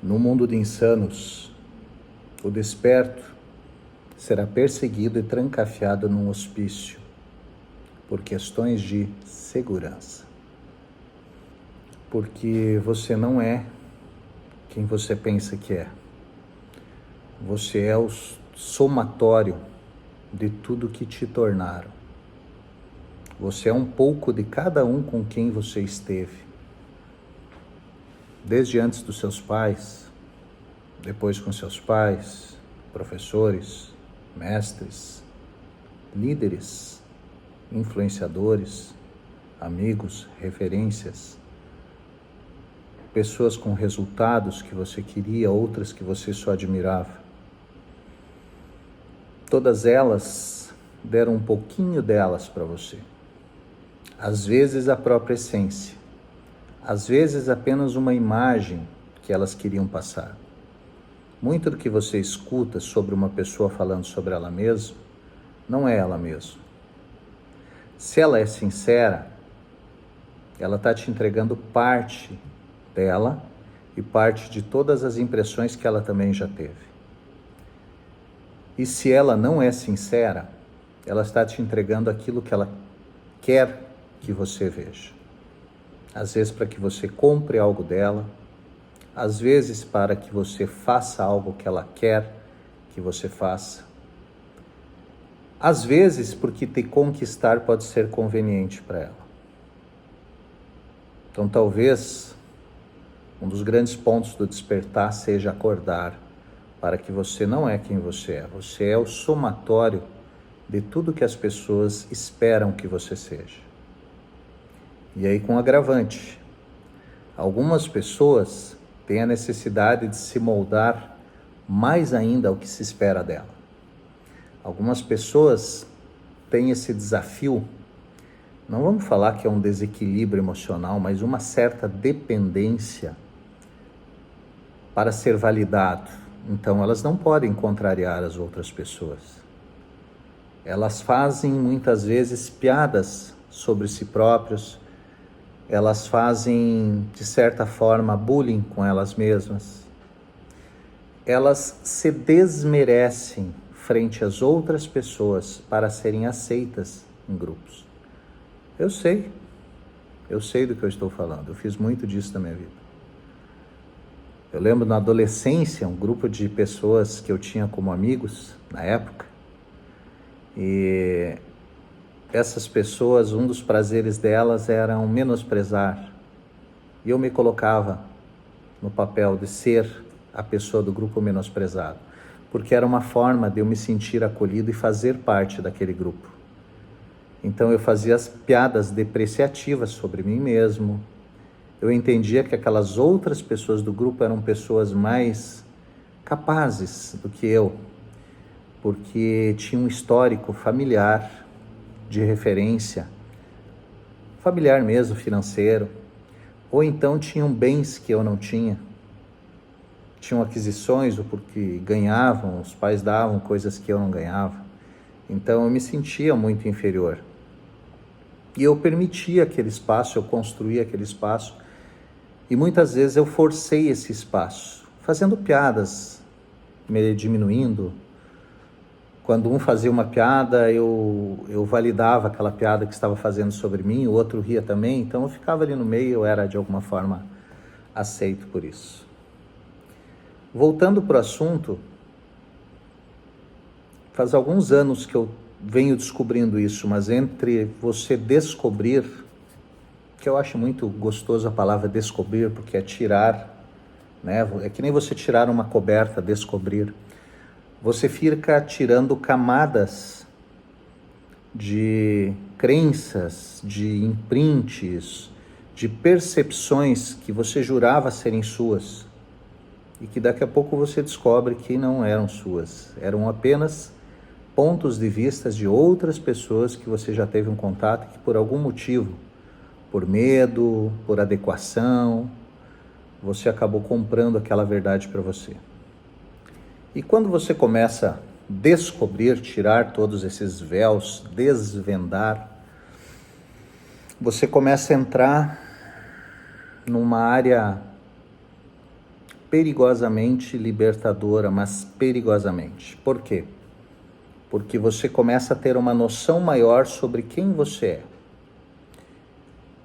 No mundo de insanos, o desperto será perseguido e trancafiado num hospício por questões de segurança. Porque você não é quem você pensa que é. Você é o somatório de tudo que te tornaram. Você é um pouco de cada um com quem você esteve. Desde antes dos seus pais, depois com seus pais, professores, mestres, líderes, influenciadores, amigos, referências, pessoas com resultados que você queria, outras que você só admirava. Todas elas deram um pouquinho delas para você. Às vezes a própria essência, às vezes apenas uma imagem que elas queriam passar. Muito do que você escuta sobre uma pessoa falando sobre ela mesma, não é ela mesma. Se ela é sincera, ela está te entregando parte dela e parte de todas as impressões que ela também já teve. E se ela não é sincera, ela está te entregando aquilo que ela quer que você veja. Às vezes para que você compre algo dela, às vezes para que você faça algo que ela quer que você faça. Às vezes porque te conquistar pode ser conveniente para ela. Então talvez um dos grandes pontos do despertar seja acordar para que você não é quem você é. Você é o somatório de tudo que as pessoas esperam que você seja. E aí com agravante, algumas pessoas têm a necessidade de se moldar mais ainda ao que se espera dela. Algumas pessoas têm esse desafio, não vamos falar que é um desequilíbrio emocional, mas uma certa dependência para ser validado. Então elas não podem contrariar as outras pessoas. Elas fazem muitas vezes piadas sobre si próprios, elas fazem de certa forma bullying com elas mesmas. Elas se desmerecem frente às outras pessoas para serem aceitas em grupos. Eu sei do que eu estou falando, eu fiz muito disso na minha vida. Eu lembro na adolescência, um grupo de pessoas que eu tinha como amigos na época, e essas pessoas, um dos prazeres delas era menosprezar, e eu me colocava no papel de ser a pessoa do grupo menosprezado, porque era uma forma de eu me sentir acolhido e fazer parte daquele grupo. Então eu fazia as piadas depreciativas sobre mim mesmo. Eu entendia que aquelas outras pessoas do grupo eram pessoas mais capazes do que eu, porque tinha um histórico familiar de referência, familiar mesmo, financeiro, ou então tinham bens que eu não tinha, tinham aquisições, ou porque ganhavam, os pais davam coisas que eu não ganhava. Então eu me sentia muito inferior. E eu permitia aquele espaço, eu construía aquele espaço, e muitas vezes eu forcei esse espaço, fazendo piadas, me diminuindo. Quando um fazia uma piada, eu validava aquela piada que estava fazendo sobre mim, o outro ria também, então eu ficava ali no meio, eu era de alguma forma aceito por isso. Voltando para o assunto, faz alguns anos que eu venho descobrindo isso, mas entre você descobrir, que eu acho muito gostoso a palavra descobrir, porque é tirar, né? É que nem você tirar uma coberta, descobrir. Você fica tirando camadas de crenças, de imprints, de percepções que você jurava serem suas e que daqui a pouco você descobre que não eram suas, eram apenas pontos de vista de outras pessoas que você já teve um contato e que por algum motivo, por medo, por adequação, você acabou comprando aquela verdade para você. E quando você começa a descobrir, tirar todos esses véus, desvendar, você começa a entrar numa área perigosamente libertadora, mas perigosamente. Por quê? Porque você começa a ter uma noção maior sobre quem você é.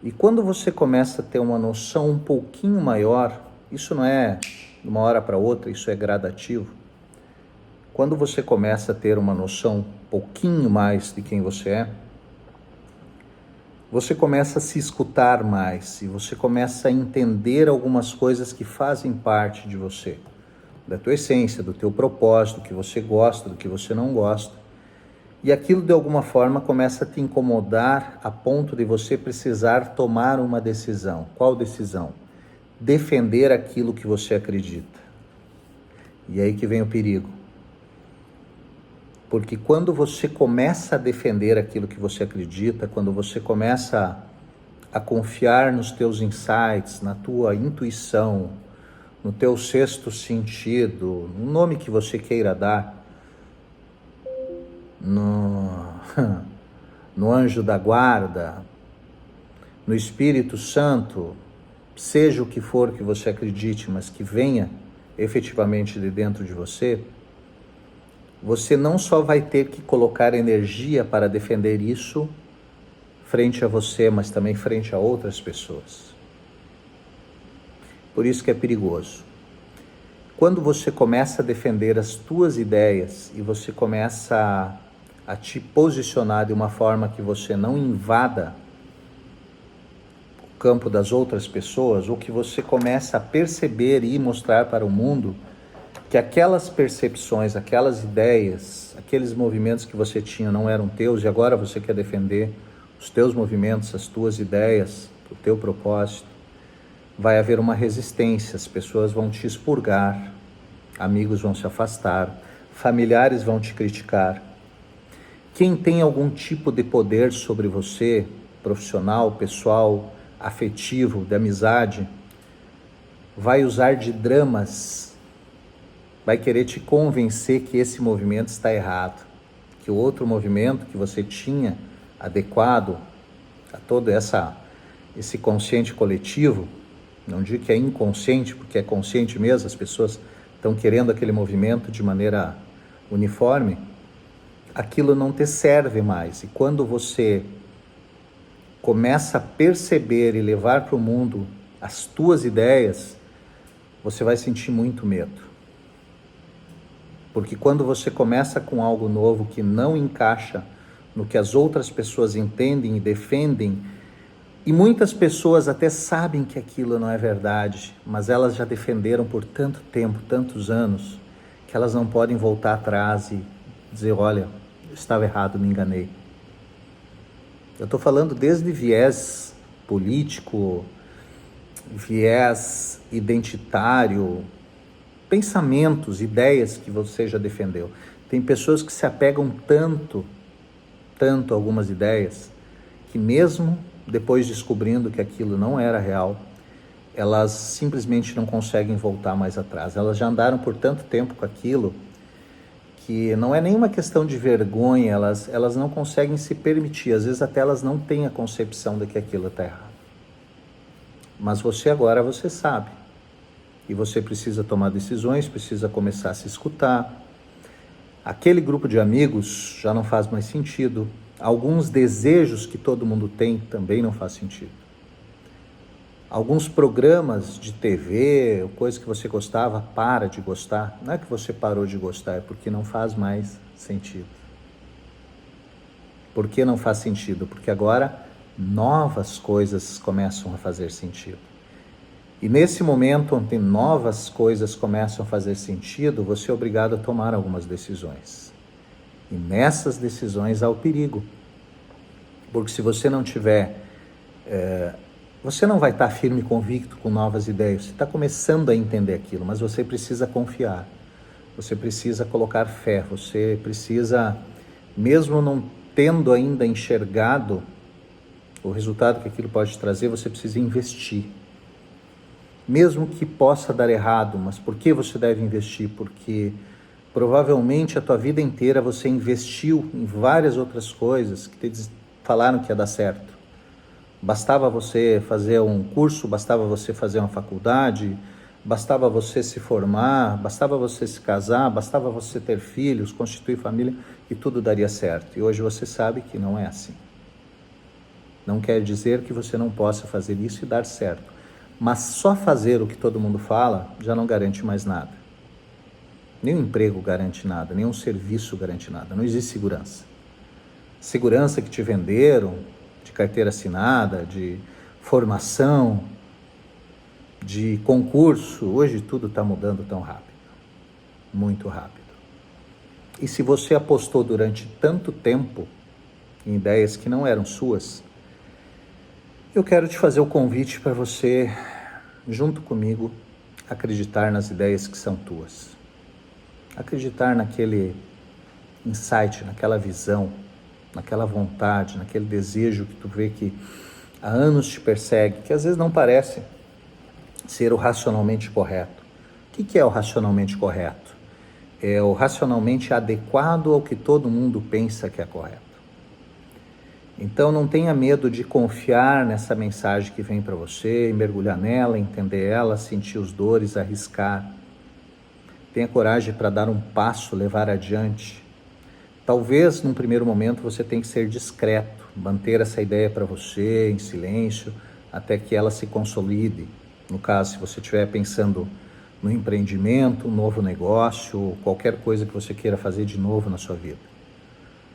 E quando você começa a ter uma noção um pouquinho maior, isso não é de uma hora para outra, isso é gradativo. Quando você começa a ter uma noção um pouquinho mais de quem você é, você começa a se escutar mais e você começa a entender algumas coisas que fazem parte de você, da tua essência, do teu propósito, do que você gosta, do que você não gosta. E aquilo de alguma forma começa a te incomodar a ponto de você precisar tomar uma decisão. Qual decisão? Defender aquilo que você acredita. E aí que vem o perigo. Porque quando você começa a defender aquilo que você acredita, quando você começa a confiar nos teus insights, na tua intuição, no teu sexto sentido, no nome que você queira dar, no anjo da guarda, no Espírito Santo, seja o que for que você acredite, mas que venha efetivamente de dentro de você, você não só vai ter que colocar energia para defender isso frente a você, mas também frente a outras pessoas. Por isso que é perigoso. Quando você começa a defender as tuas ideias e você começa a te posicionar de uma forma que você não invada o campo das outras pessoas, ou que você começa a perceber e mostrar para o mundo que aquelas percepções, aquelas ideias, aqueles movimentos que você tinha não eram teus e agora você quer defender os teus movimentos, as tuas ideias, o teu propósito, vai haver uma resistência, as pessoas vão te expurgar, amigos vão se afastar, familiares vão te criticar. Quem tem algum tipo de poder sobre você, profissional, pessoal, afetivo, de amizade, vai usar de dramas, vai querer te convencer que esse movimento está errado, que o outro movimento que você tinha adequado a todo esse consciente coletivo, não digo que é inconsciente, porque é consciente mesmo, as pessoas estão querendo aquele movimento de maneira uniforme, aquilo não te serve mais. E quando você começa a perceber e levar para o mundo as tuas ideias, você vai sentir muito medo. Porque quando você começa com algo novo que não encaixa no que as outras pessoas entendem e defendem, e muitas pessoas até sabem que aquilo não é verdade, mas elas já defenderam por tanto tempo, tantos anos, que elas não podem voltar atrás e dizer, olha, eu estava errado, me enganei. Eu estou falando desde viés político, viés identitário, pensamentos, ideias que você já defendeu. Tem pessoas que se apegam tanto a algumas ideias, que mesmo depois descobrindo que aquilo não era real, elas simplesmente não conseguem voltar mais atrás. Elas já andaram por tanto tempo com aquilo, que não é nenhuma questão de vergonha, elas não conseguem se permitir, às vezes até elas não têm a concepção de que aquilo está errado. Mas você agora, você sabe. E você precisa tomar decisões, precisa começar a se escutar. Aquele grupo de amigos já não faz mais sentido. Alguns desejos que todo mundo tem também não faz sentido. Alguns programas de TV, coisas que você gostava, para de gostar. Não é que você parou de gostar, é porque não faz mais sentido. Por que não faz sentido? Porque agora novas coisas começam a fazer sentido. E nesse momento onde novas coisas começam a fazer sentido, você é obrigado a tomar algumas decisões. E nessas decisões há o perigo. Porque se você não tiver... você não vai estar firme e convicto com novas ideias. Você está começando a entender aquilo, mas você precisa confiar. Você precisa colocar fé. Você precisa, mesmo não tendo ainda enxergado o resultado que aquilo pode trazer, você precisa investir. Mesmo que possa dar errado, mas por que você deve investir? Porque provavelmente a tua vida inteira você investiu em várias outras coisas que te falaram que ia dar certo. Bastava você fazer um curso, bastava você fazer uma faculdade, bastava você se formar, bastava você se casar, bastava você ter filhos, constituir família e tudo daria certo. E hoje você sabe que não é assim. Não quer dizer que você não possa fazer isso e dar certo. Mas só fazer o que todo mundo fala já não garante mais nada. Nenhum emprego garante nada, nenhum serviço garante nada. Não existe segurança. Segurança que te venderam, de carteira assinada, de formação, de concurso, hoje tudo está mudando tão rápido, muito rápido. E se você apostou durante tanto tempo em ideias que não eram suas, eu quero te fazer o convite para você, junto comigo, acreditar nas ideias que são tuas. Acreditar naquele insight, naquela visão, naquela vontade, naquele desejo que tu vê que há anos te persegue, que às vezes não parece ser o racionalmente correto. O que é o racionalmente correto? É o racionalmente adequado ao que todo mundo pensa que é correto. Então não tenha medo de confiar nessa mensagem que vem para você, mergulhar nela, entender ela, sentir os dores, arriscar. Tenha coragem para dar um passo, levar adiante. Talvez num primeiro momento você tenha que ser discreto, manter essa ideia para você em silêncio, até que ela se consolide. No caso, se você estiver pensando no empreendimento, um novo negócio, ou qualquer coisa que você queira fazer de novo na sua vida.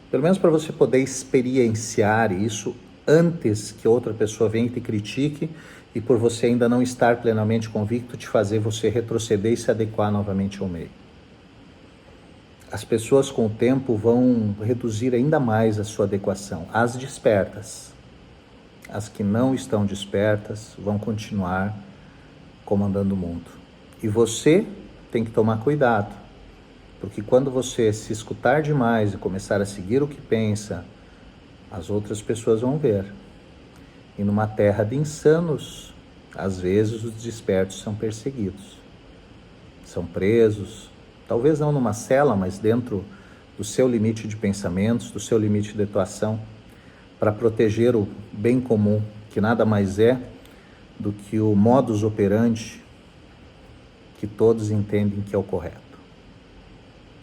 Pelo menos para você poder experienciar isso antes que outra pessoa venha e te critique e por você ainda não estar plenamente convicto te fazer você retroceder e se adequar novamente ao meio. As pessoas com o tempo vão reduzir ainda mais a sua adequação. As despertas, as que não estão despertas, vão continuar comandando o mundo. E você tem que tomar cuidado. Porque quando você se escutar demais e começar a seguir o que pensa, as outras pessoas vão ver. E numa terra de insanos, às vezes os despertos são perseguidos. São presos, talvez não numa cela, mas dentro do seu limite de pensamentos, do seu limite de atuação, para proteger o bem comum, que nada mais é do que o modus operandi que todos entendem que é o correto.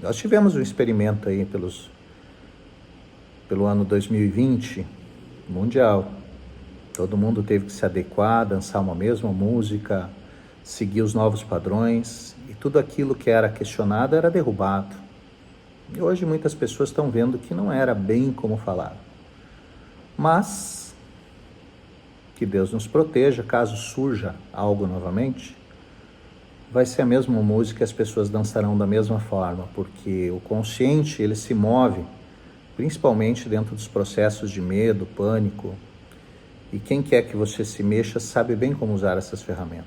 Nós tivemos um experimento aí pelo ano 2020, mundial. Todo mundo teve que se adequar, dançar uma mesma música, seguir os novos padrões, e tudo aquilo que era questionado era derrubado. E hoje muitas pessoas estão vendo que não era bem como falaram. Mas que Deus nos proteja, caso surja algo novamente, vai ser a mesma música e as pessoas dançarão da mesma forma, porque o consciente, ele se move, principalmente dentro dos processos de medo, pânico, e quem quer que você se mexa sabe bem como usar essas ferramentas.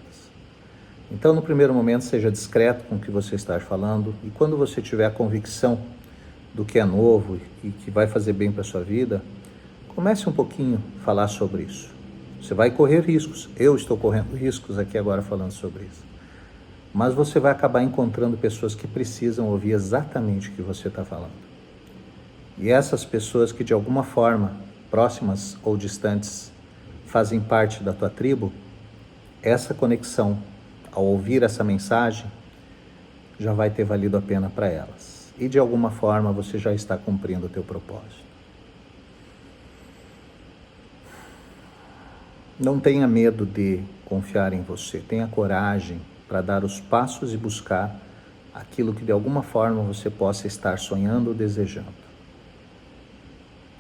Então, no primeiro momento, seja discreto com o que você está falando, e quando você tiver a convicção do que é novo e que vai fazer bem para a sua vida, comece um pouquinho a falar sobre isso. Você vai correr riscos, eu estou correndo riscos aqui agora falando sobre isso. Mas você vai acabar encontrando pessoas que precisam ouvir exatamente o que você está falando. E essas pessoas que de alguma forma, próximas ou distantes, fazem parte da tua tribo, essa conexão, ao ouvir essa mensagem, já vai ter valido a pena para elas. E de alguma forma você já está cumprindo o teu propósito. Não tenha medo de confiar em você, tenha coragem para dar os passos e buscar aquilo que de alguma forma você possa estar sonhando ou desejando.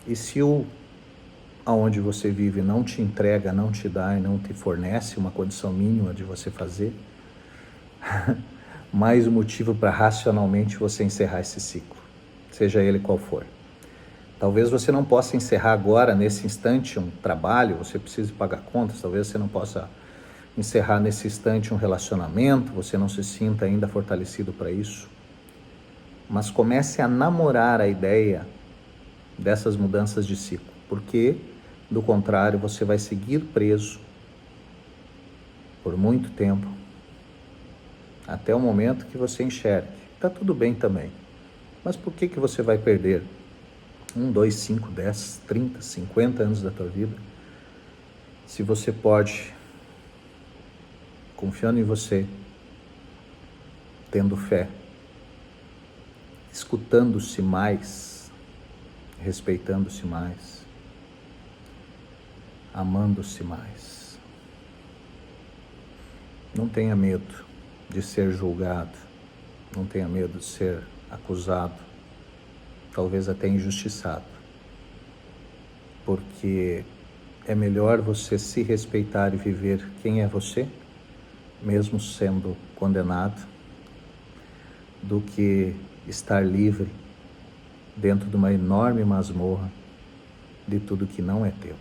E se aonde você vive não te entrega, não te dá e não te fornece uma condição mínima de você fazer, mais um motivo para racionalmente você encerrar esse ciclo, seja ele qual for. Talvez você não possa encerrar agora, nesse instante, um trabalho, você precisa pagar contas, talvez você não possa encerrar nesse instante um relacionamento, você não se sinta ainda fortalecido para isso. Mas comece a namorar a ideia dessas mudanças de ciclo, porque, do contrário, você vai seguir preso por muito tempo, até o momento que você enxergue. Está tudo bem também, mas por que você vai perder 1, 2, 5, 10, 30, 50 anos da tua vida, se você pode, confiando em você, tendo fé, escutando-se mais, respeitando-se mais, amando-se mais. Não tenha medo de ser julgado, não tenha medo de ser acusado, talvez até injustiçado, porque é melhor você se respeitar e viver quem é você, mesmo sendo condenado, do que estar livre dentro de uma enorme masmorra de tudo que não é teu.